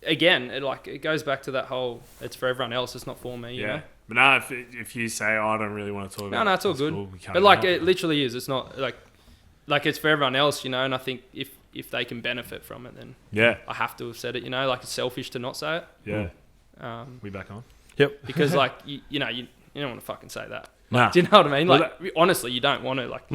again, it goes back to that whole. It's for everyone else. It's not for me. You know? But no, if you say, I don't really want to talk about it. No, it's all good. Cool. But like, it literally is. It's not like it's for everyone else, you know, and I think if they can benefit from it, then I have to have said it, you know, like it's selfish to not say it. Yeah. We back on? Yep. Because like, you don't want to fucking say that. Nah. Do you know what I mean? Like, honestly, you don't want to. Like,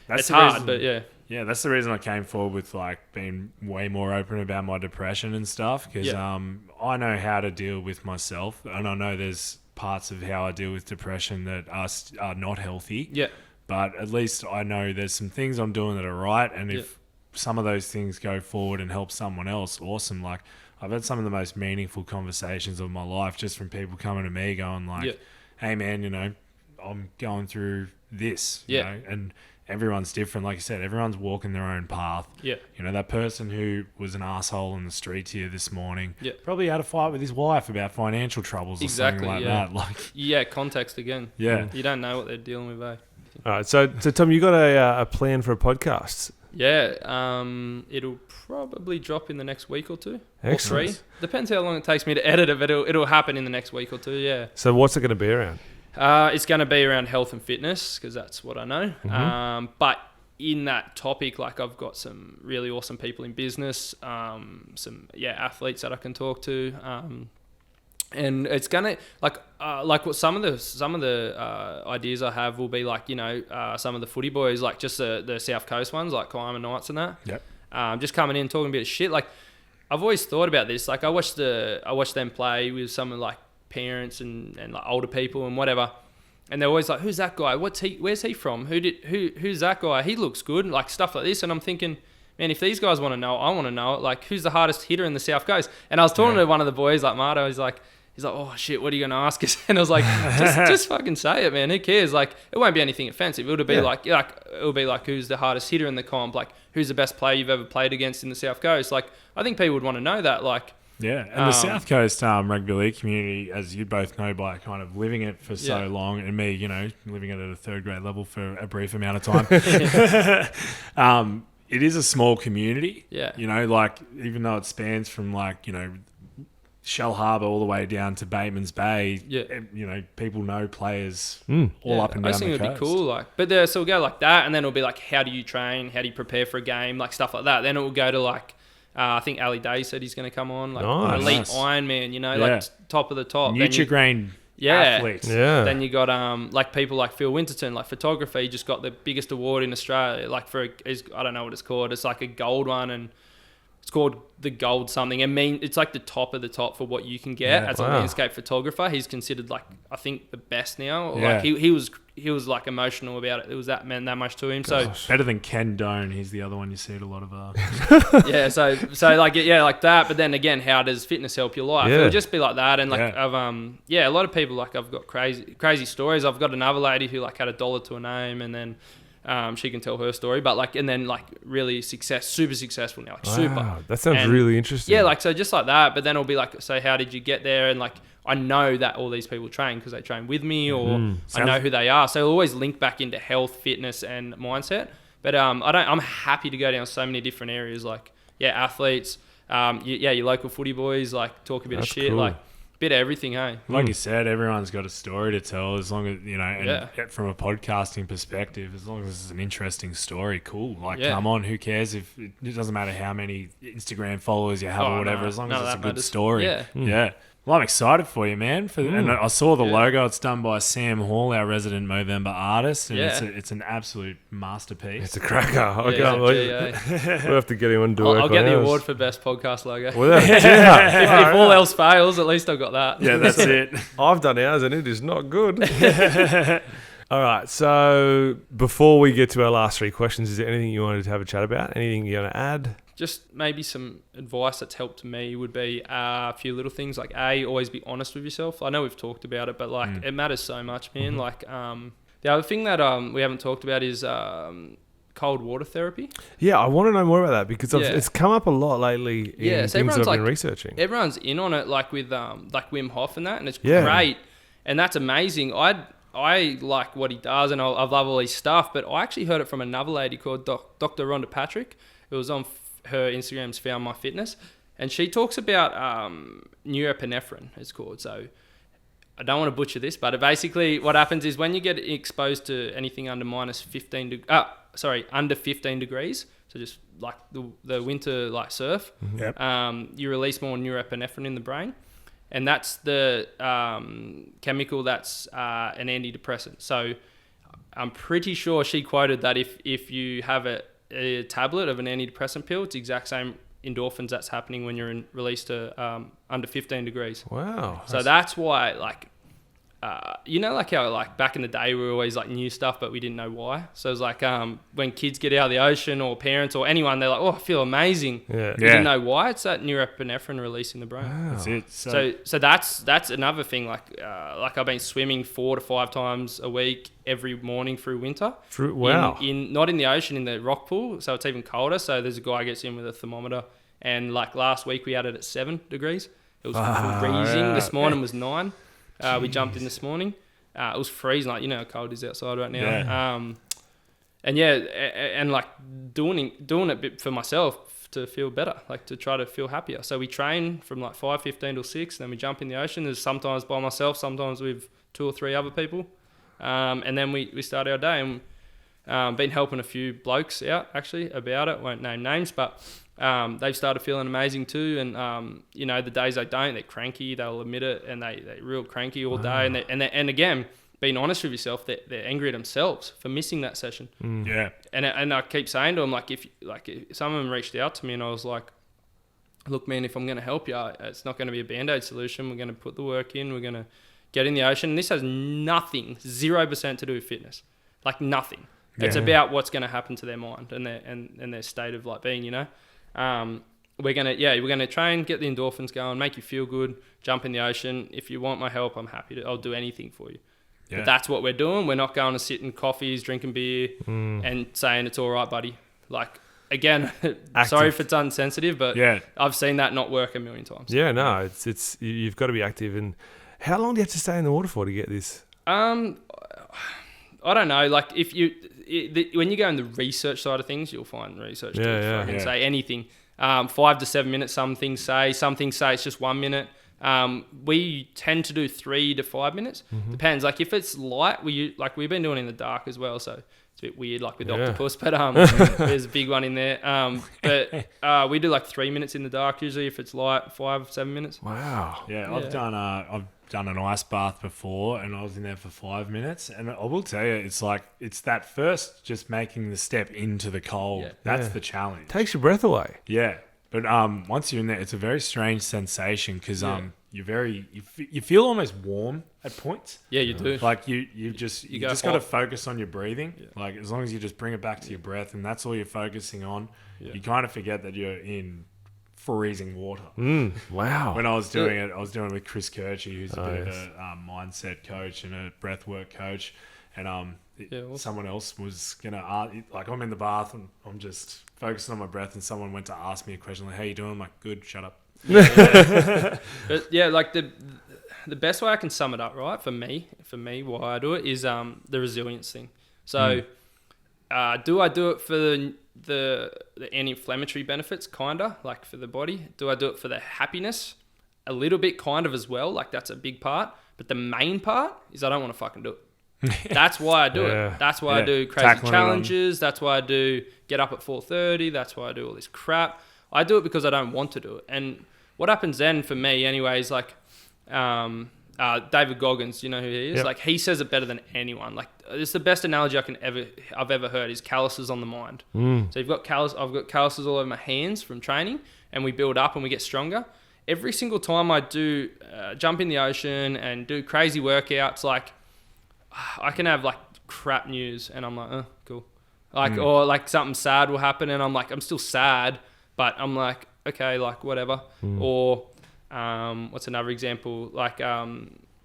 it's hard, but yeah. Yeah, that's the reason I came forward with like being way more open about my depression and stuff because I know how to deal with myself, and I know there's parts of how I deal with depression that are not healthy. Yeah. But at least I know there's some things I'm doing that are right, and if some of those things go forward and help someone else, awesome. Like I've had some of the most meaningful conversations of my life just from people coming to me going like, "Hey man, you know, I'm going through this." You know, and everyone's different. Like you said, everyone's walking their own path. Yeah. You know, that person who was an asshole in the streets here this morning probably had a fight with his wife about financial troubles or something like that. Like, context again. Yeah. You don't know what they're dealing with, eh? All right. So Tom, you got a plan for a podcast? Yeah. It'll probably drop in the next week or two. Excellent. Or 3. Depends how long it takes me to edit it, but it'll happen in the next week or 2, yeah. So what's it going to be around? It's going to be around health and fitness because that's what I know. Mm-hmm. But in that topic, like I've got some really awesome people in business, some athletes that I can talk to, and it's gonna like what some of the ideas I have will be like, you know, some of the footy boys, like just the South Coast ones, like Kiama Knights and that. Yep. Just coming in talking a bit of shit. Like I've always thought about this. Like I watched them play with some of like parents and like older people and whatever, and they're always like, who's that guy, where's he from, who's that guy, he looks good, like stuff like this. And I'm thinking, man, if these guys want to know, I want to know it. Like who's the hardest hitter in the South Coast? And I was talking to one of the boys, like Marto, he's like, oh shit, what are you gonna ask us? And I was like, just fucking say it, man, who cares? Like it won't be anything offensive. It'll be like it'll be like, who's the hardest hitter in the comp, like who's the best player you've ever played against in the South Coast. Like I think people would want to know that. Like yeah, and the South Coast rugby league community, as you both know by kind of living it for so long, and me, you know, living it at a third grade level for a brief amount of time, it is a small community. Yeah. You know, like even though it spans from like, you know, Shell Harbour all the way down to Bateman's Bay, you know, people know players all up and down the coast. I think it would be cool, like, but so we'll go like that, and then it'll be like, how do you train? How do you prepare for a game? Like stuff like that. Then it will go to like, I think Ali Day said he's going to come on, like elite Ironman, you know, like top of the top. Nutri-Grain athletes. Yeah. Then you got like people like Phil Winterton, like photography, just got the biggest award in Australia, like for I don't know what it's called. It's like a gold one, and it's called the gold something. I mean, it's like the top of the top for what you can get as a landscape photographer. He's considered like, I think, the best now. Yeah. Like he was like emotional about it. It was that meant that much to him. So better than Ken Doan. He's the other one you see at a lot of. Yeah. So like like that. But then again, how does fitness help your life? It'll just be like that. And like I've a lot of people, like I've got crazy stories. I've got another lady who like had $1 to a name, and then. She can tell her story, but like, and then like really super successful now, like super. That sounds really interesting. Yeah, like so just like that. But then it'll be like, so how did you get there? And like, I know that all these people train because they train with me, or I know who they are. So it'll always link back into health, fitness, and mindset. But I'm happy to go down so many different areas, like athletes, your local footy boys, like talk a bit of shit, cool. Like. Bit of everything, hey. Like you said, everyone's got a story to tell. As long as you know, and from a podcasting perspective, as long as it's an interesting story, cool. Like, come on, who cares if it doesn't matter how many Instagram followers you have or whatever. As long as it's a good story, yeah. Well, I'm excited for you, man. And I saw the logo. It's done by Sam Hall, our resident Movember artist, and it's an absolute masterpiece. It's a cracker. I can't wait. We'll have to get him on to work. I'll get the award for best podcast logo. Well, if all else fails, at least I've got that. Yeah, that's it. I've done ours, and it is not good. All right. So before we get to our last 3 questions, is there anything you wanted to have a chat about? Anything you want to add? Just maybe some advice that's helped me would be a few little things, like always be honest with yourself. I know we've talked about it, but like it matters so much, man. Like the other thing that we haven't talked about is cold water therapy. Yeah, I want to know more about that because Yeah. it's come up a lot lately in so things I've everyone's been like- researching. Everyone's in on it, like with like Wim Hof and that, and it's Yeah. great, and that's amazing. I like what he does, and I love all his stuff. But I actually heard it from another lady called Dr. Rhonda Patrick. It was on her Instagram's Found My Fitness, and she talks about norepinephrine. It's called. So I don't want to butcher this, but basically what happens is when you get exposed to anything under under 15 degrees, so just like the winter like surf, Yep. you release more norepinephrine in the brain, and that's the chemical that's an antidepressant. So I'm pretty sure she quoted that if you have a tablet of an antidepressant pill, it's the exact same endorphins that's happening when you're released to under 15 degrees. Wow. So that's why, like, you know, like how like back in the day we always like knew stuff, but we didn't know why. So it's like when kids get out of the ocean or parents or anyone, they're like, oh, I feel amazing. Yeah. We didn't know why. It's that norepinephrine release in the brain. Wow. That's it. So that's another thing. Like I've been swimming 4 to 5 times a week every morning through winter. Wow. In not in the ocean, in the rock pool. So it's even colder. So there's a guy gets in with a thermometer, and like last week we had it at 7 degrees. It was freezing. yeah. This morning was 9. We jumped in this morning. It was freezing. Like, you know how cold it is outside right now. Yeah. And yeah, and like doing it bit for myself to feel better, like to try to feel happier. So we train from like 5:15 till 6, then we jump in the ocean. There's sometimes by myself, sometimes with 2 or 3 other people, and then we start our day. And been helping a few blokes out actually about it. Won't name names, but they've started feeling amazing too. And you know, the days they don't, they're cranky. They'll admit it, and they're real cranky all day. And again, being honest with yourself, they're angry at themselves for missing that session. Yeah. And I keep saying to them, like, if some of them reached out to me, and I was like, look, man, if I'm going to help you, it's not going to be a Band-Aid solution. We're going to put the work in. We're going to get in the ocean. And this has nothing, 0% to do with fitness, like nothing. Yeah. It's about what's going to happen to their mind and their state of like being, you know. We're gonna train, get the endorphins going, make you feel good, jump in the ocean. If you want my help, I'm happy to. I'll do anything for you. Yeah. But that's what we're doing. We're not going to sit in coffees, drinking beer, and saying it's all right, buddy. Like, again, sorry if it's insensitive, but Yeah. I've seen that not work a million times. Yeah, no, it's you've got to be active. And how long do you have to stay in the water for to get this? I don't know. Like, when you go in the research side of things, you'll find research to say anything. 5 to 7 minutes, some things say it's just 1 minute. We tend to do 3 to 5 minutes. Depends. Like, if it's light, we've been doing it in the dark as well, so it's a bit weird, like with octopus, but there's a big one in there. But we do like 3 minutes in the dark usually. If it's light, 5, 7 minutes. Wow. Yeah, I've done an ice bath before, and I was in there for 5 minutes, and I will tell you, it's that first just making the step into the cold. Yeah. That's the challenge. Takes your breath away. Yeah, but once you're in there, it's a very strange sensation because you feel almost warm at points. Yeah, you do. Like you just go got to hot. focus on your breathing. Yeah. Like, as long as you just bring it back to your breath, and that's all you're focusing on, Yeah. you kind of forget that you're in freezing water. Wow. When I was doing it, with Chris Kirchy, who's a bit of a mindset coach and a breathwork coach. And awesome. someone else was going to ask, like, I'm in the bath and I'm just focusing on my breath, and someone went to ask me a question like, how you doing? I'm like, good, shut up. But yeah, like the best way I can sum it up, right, for me, why I do it is the resilience thing. So do I do it for the anti-inflammatory benefits, kinda, like for the body? Do I do it for the happiness? A little bit, kind of, as well. Like, that's a big part. But the main part is I don't want to fucking do it. That's why I do it. That's why I do crazy Tackling challenges. That's why I do get up at 4:30. That's why I do all this crap. I do it because I don't want to do it. And what happens then for me anyway is like David Goggins, you know who he is? Yep. Like, he says it better than anyone. Like, it's the best analogy I've ever heard is calluses on the mind. So I've got calluses all over my hands from training, and we build up and we get stronger. Every single time I do jump in the ocean and do crazy workouts, like, I can have like crap news and I'm like, oh, cool. Like, or like something sad will happen and I'm like, I'm still sad, but I'm like, okay, like whatever. Or what's another example? Like,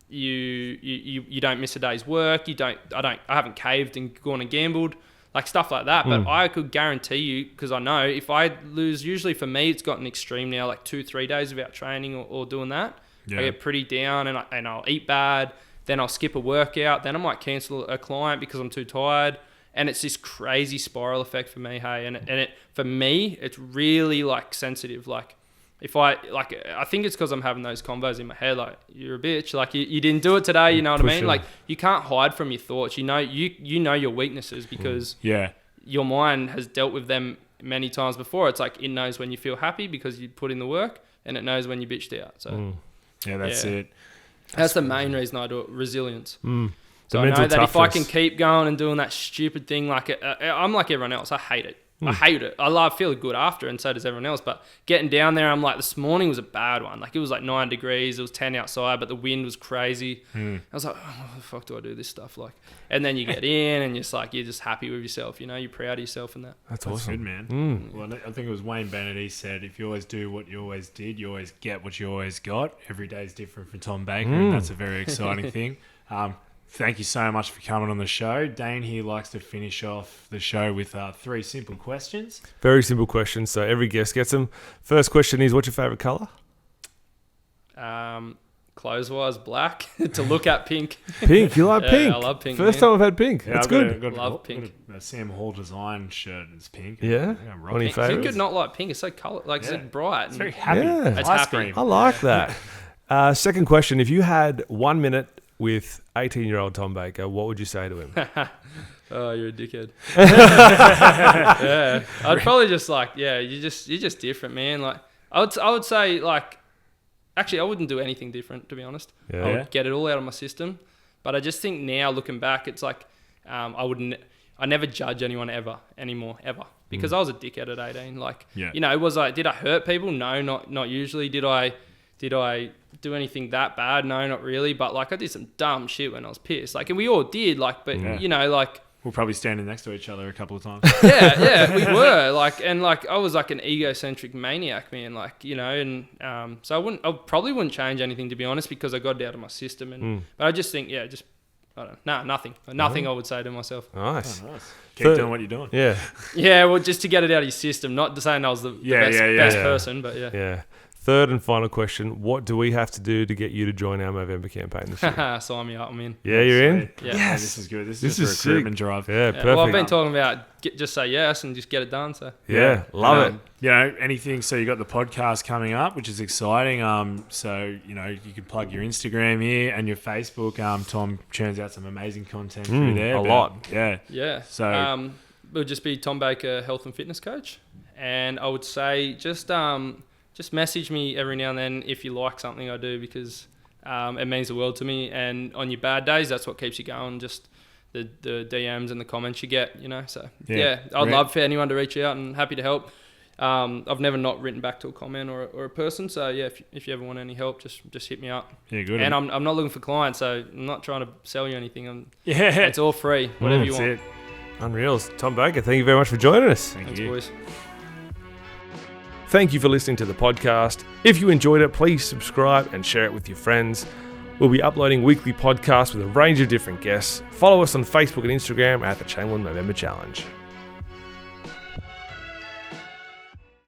you don't miss a day's work. I haven't caved and gone and gambled. like stuff like that. But I could guarantee you, because I know if I lose, usually for me, it's gotten extreme now, like 2-3 days without training or doing that. I get pretty down and I'll eat bad. Then I'll skip a workout. Then I might cancel a client because I'm too tired. And it's this crazy spiral effect for me, hey. And it for me, it's really like sensitive. Like if I think it's because I'm having those combos in my head. Like, you're a bitch. Like you didn't do it today. You know what I mean? Like, you can't hide from your thoughts. You know your weaknesses because your mind has dealt with them many times before. It's like it knows when you feel happy because you put in the work, and it knows when you bitched out. So that's it. That's the main reason I do it. Resilience. So I know that if I can keep going and doing that stupid thing, like I'm like everyone else. I hate it. I hate it. I feel good after, and so does everyone else. But getting down there, I'm like, this morning was a bad one. Like, it was like 9 degrees. It was 10 outside, but the wind was crazy. I was like, oh, what the fuck do I do this stuff? Like, and then you get in, and you're just happy with yourself. You know, you're proud of yourself and that. That's awesome. Good, man. Well, I think it was Wayne Bennett. He said, if you always do what you always did, you always get what you always got. Every day is different for Tom Baker, and that's a very exciting thing. Thank you so much for coming on the show. Dane here likes to finish off the show with 3 simple questions. Very simple questions, so every guest gets them. First question is, what's your favourite colour? Clothes-wise, black. To look at, pink. Pink? You like pink? I love pink. First time I've had pink. Yeah, That's good. good. Love pink. A Sam Hall design shirt is pink. Yeah? One of your favourites? Who could not like pink? It's so colour, like so bright. It's very happy. Yeah. It's Ice happy. cream. I like that. Second question, if you had 1 minute with 18-year-old Tom Baker, what would you say to him? Oh, you're a dickhead. Yeah, I'd probably just like, you're just different, man. Like, I would say, like, actually, I wouldn't do anything different, to be honest. Yeah. I would get it all out of my system. But I just think now, looking back, it's like, I never judge anyone ever, because I was a dickhead at 18. Like, you know, it was like, did I hurt people? No, not usually. Did I do anything that bad? No, not really. But like, I did some dumb shit when I was pissed. Like, and we all did. Like, but you know, like, we're probably standing next to each other a couple of times. yeah, we were. Like, and like, I was like an egocentric maniac, man. Like, you know, and so I probably wouldn't change anything, to be honest, because I got it out of my system. And but I just think, I don't know, nothing. I would say to myself. Nice. Oh, nice. Keep doing what you're doing. Yeah. Yeah, well, just to get it out of your system, not to saying I was the best person, but Yeah. Third and final question, what do we have to do to get you to join our Movember campaign this year? Sign me up, I'm in. Yeah, you're in? Yeah. Yes. This is good. This is This a recruitment drive. Yeah, perfect. Well, I've been talking about just say yes and just get it done. So love it. You know, anything. So you got the podcast coming up, which is exciting. So, you know, you can plug your Instagram here and your Facebook. Tom churns out some amazing content through there. A lot. Yeah. Yeah. So it'll just be Tom Baker, health and fitness coach. And I would say just message me every now and then if you like something I do, because it means the world to me. And on your bad days, that's what keeps you going. Just the DMs and the comments you get, you know. So I'd love for anyone to reach out, and happy to help. I've never not written back to a comment or a person. So if you ever want any help, just hit me up. Yeah, good. And I'm not looking for clients, so I'm not trying to sell you anything. It's all free, whatever you want. It. Unreal. Tom Baker, thank you very much for joining us. Thanks, boys. Thank you for listening to the podcast. If you enjoyed it, please subscribe and share it with your friends. We'll be uploading weekly podcasts with a range of different guests. Follow us on Facebook and Instagram at the Chamberlain Movember Challenge.